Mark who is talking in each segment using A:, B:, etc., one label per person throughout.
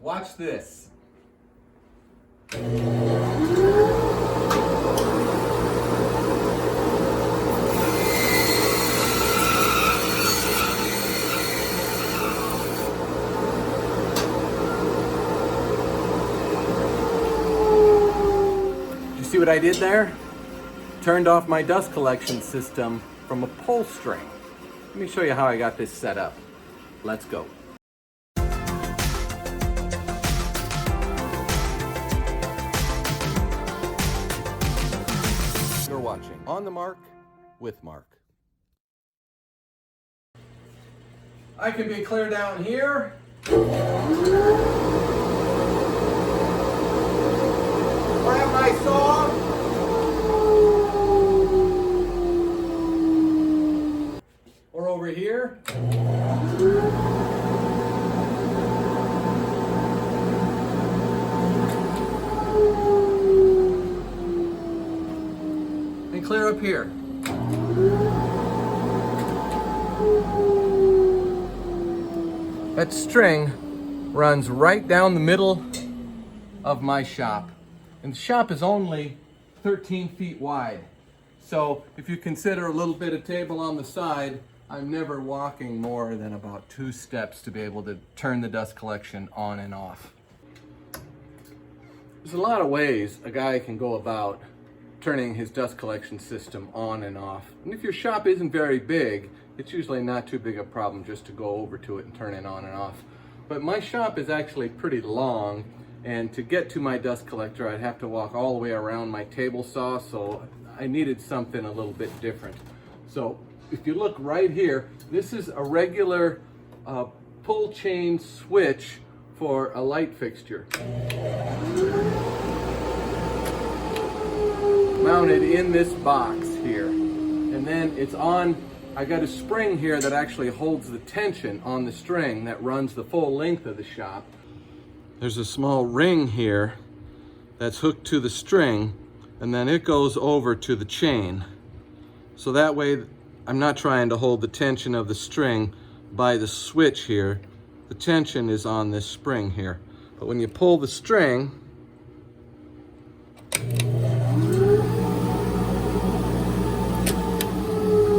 A: Watch this. You see what I did there? Turned off my dust collection system from a pull string. Let me show you how I got this set up. Let's go. You're watching On the Mark with Mark. I can be clear down here. Grab my saw. Or over here. And clear up here. That string runs right down the middle of my shop. And the shop is only 13 feet wide. So if you consider a little bit of table on the side, I'm never walking more than about 2 steps to be able to turn the dust collection on and off. There's a lot of ways a guy can go about turning his dust collection system on and off. And if your shop isn't very big, it's usually not too big a problem just to go over to it and turn it on and off. But my shop is actually pretty long, and to get to my dust collector, I'd have to walk all the way around my table saw, so I needed something a little bit different. So if you look right here, this is a regular pull chain switch for a light fixture. Mounted in this box here. And then it's on, I got a spring here that actually holds the tension on the string that runs the full length of the shop. There's a small ring here that's hooked to the string, and then it goes over to the chain. So that way I'm not trying to hold the tension of the string by the switch here. The tension is on this spring here. But when you pull the string,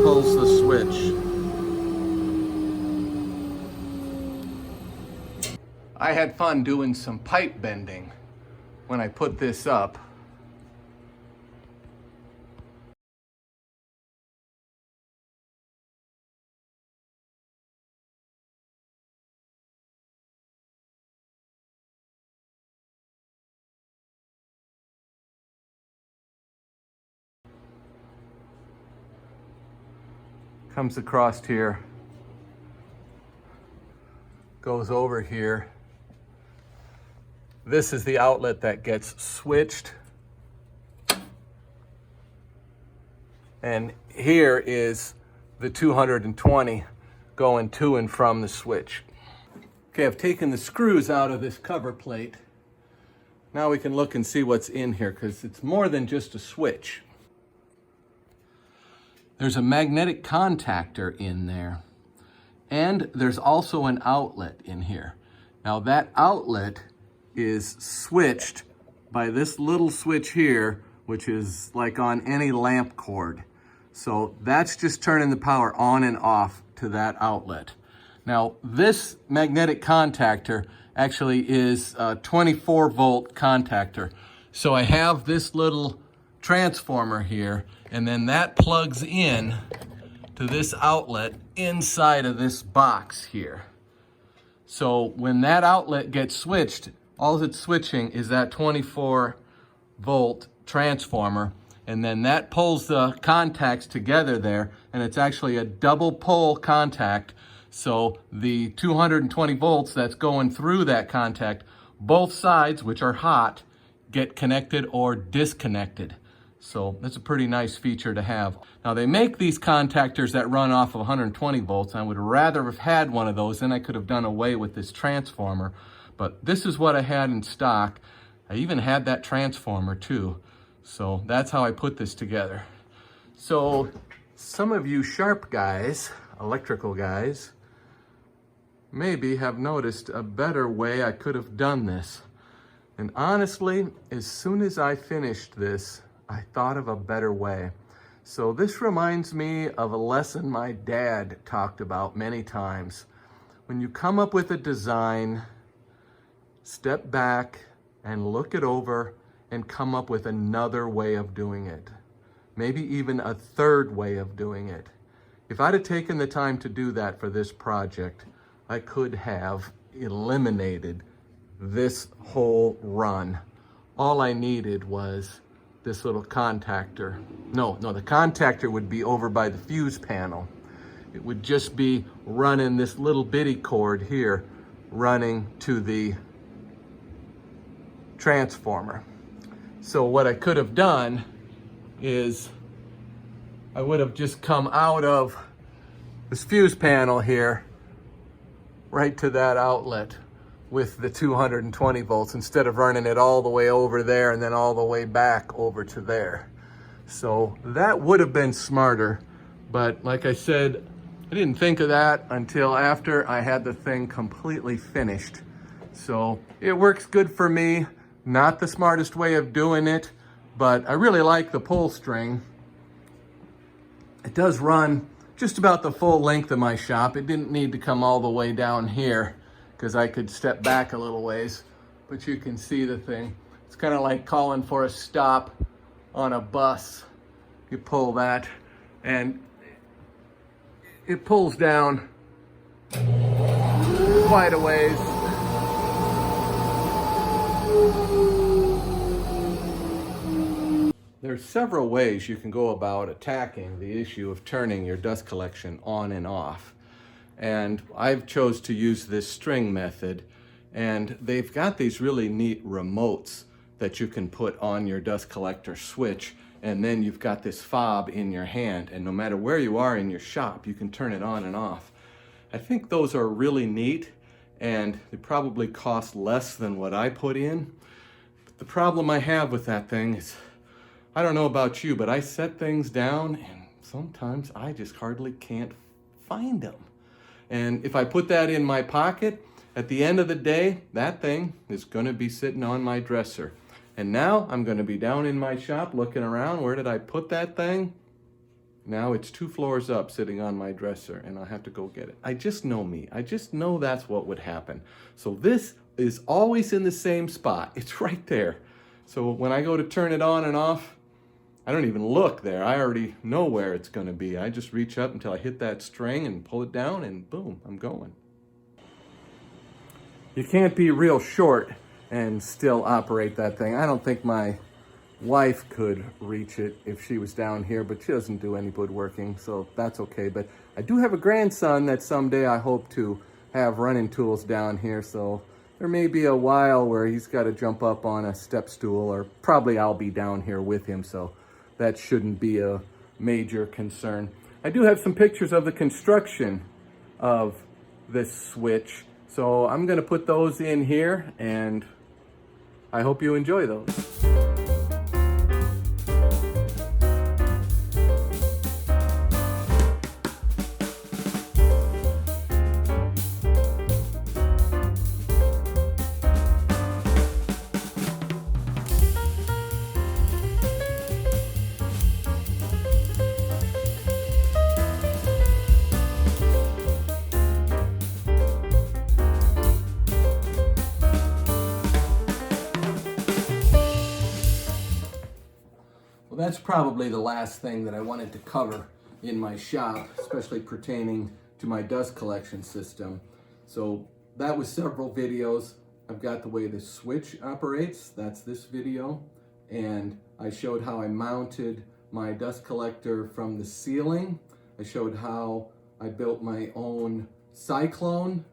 A: pulls the switch. I had fun doing some pipe bending when I put this up. Comes across here, goes over here. This is the outlet that gets switched. And here is the 220 going to and from the switch. Okay, I've taken the screws out of this cover plate. Now we can look and see what's in here, because it's more than just a switch. There's a magnetic contactor in there, and there's also an outlet in here. Now that outlet is switched by this little switch here, which is like on any lamp cord. So that's just turning the power on and off to that outlet. Now this magnetic contactor actually is a 24 volt contactor. So I have this little transformer here, and then that plugs in to this outlet inside of this box here. So when that outlet gets switched, all it's switching is that 24 volt transformer, and then that pulls the contacts together there, and it's actually a double pole contact. So the 220 volts that's going through that contact, both sides, which are hot, get connected or disconnected. So that's a pretty nice feature to have. Now they make these contactors that run off of 120 volts. I would rather have had one of those, then I could have done away with this transformer. But this is what I had in stock. I even had that transformer too. So that's how I put this together. So some of you sharp guys, electrical guys, maybe have noticed a better way I could have done this. And honestly, as soon as I finished this, I thought of a better way. So this reminds me of a lesson my dad talked about many times. When you come up with a design, step back and look it over and come up with another way of doing it. Maybe even a third way of doing it. If I'd have taken the time to do that for this project, I could have eliminated this whole run. All I needed was this little contactor. No, the contactor would be over by the fuse panel. It would just be running this little bitty cord here, running to the transformer. So what I could have done is I would have just come out of this fuse panel here right to that outlet with the 220 volts instead of running it all the way over there and then all the way back over to there. So that would have been smarter, but like I said, I didn't think of that until after I had the thing completely finished. So it works good for me. Not the smartest way of doing it, but I really like the pull string. It does run just about the full length of my shop. It didn't need to come all the way down here because I could step back a little ways, but you can see the thing. It's kind of like calling for a stop on a bus. You pull that and it pulls down quite a ways. There's several ways you can go about attacking the issue of turning your dust collection on and off. And I've chose to use this string method, and they've got these really neat remotes that you can put on your dust collector switch, and then you've got this fob in your hand, and no matter where you are in your shop, you can turn it on and off. I think those are really neat, and they probably cost less than what I put in. But the problem I have with that thing is, I don't know about you, but I set things down and sometimes I just hardly can't find them. And if I put that in my pocket, at the end of the day, that thing is going to be sitting on my dresser. And now I'm going to be down in my shop looking around. Where did I put that thing? Now it's 2 floors up sitting on my dresser and I'll have to go get it. I just know me. I just know that's what would happen. So this is always in the same spot. It's right there. So when I go to turn it on and off, I don't even look there. I already know where it's going to be. I just reach up until I hit that string and pull it down and boom, I'm going. You can't be real short and still operate that thing. I don't think my wife could reach it if she was down here, but she doesn't do any woodworking, so that's okay. But I do have a grandson that someday I hope to have running tools down here, so there may be a while where he's got to jump up on a step stool, or probably I'll be down here with him, so that shouldn't be a major concern. I do have some pictures of the construction of this switch, so I'm going to put those in here, and I hope you enjoy those. Well, that's probably the last thing that I wanted to cover in my shop, especially pertaining to my dust collection system. So that was several videos. I've got the way the switch operates, that's this video, and I showed how I mounted my dust collector from the ceiling. I showed how I built my own cyclone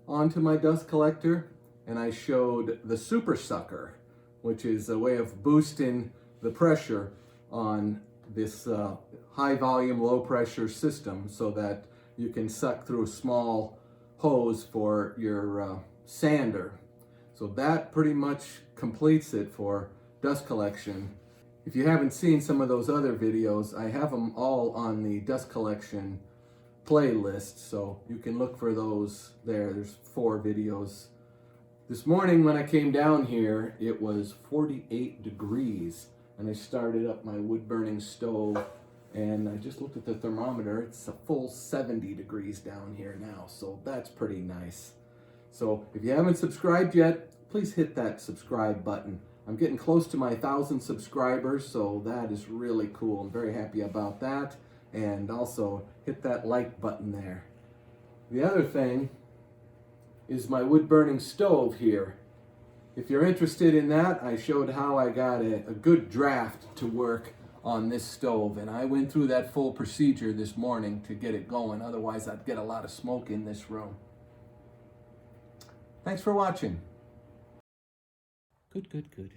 A: onto my dust collector, and I showed the super sucker, which is a way of boosting the pressure on this high volume, low pressure system so that you can suck through a small hose for your sander. So that pretty much completes it for dust collection. If you haven't seen some of those other videos, I have them all on the dust collection playlist, so you can look for those there. There's 4 videos. This morning when I came down here, it was 48 degrees, and I started up my wood-burning stove, and I just looked at the thermometer. It's a full 70 degrees down here now, so that's pretty nice. So if you haven't subscribed yet, please hit that subscribe button. I'm getting close to my 1,000 subscribers, so that is really cool. I'm very happy about that. And also hit that like button there. The other thing is my wood-burning stove here. If you're interested in that, I showed how I got a good draft to work on this stove, and I went through that full procedure this morning to get it going. Otherwise, I'd get a lot of smoke in this room. Thanks for watching. Good.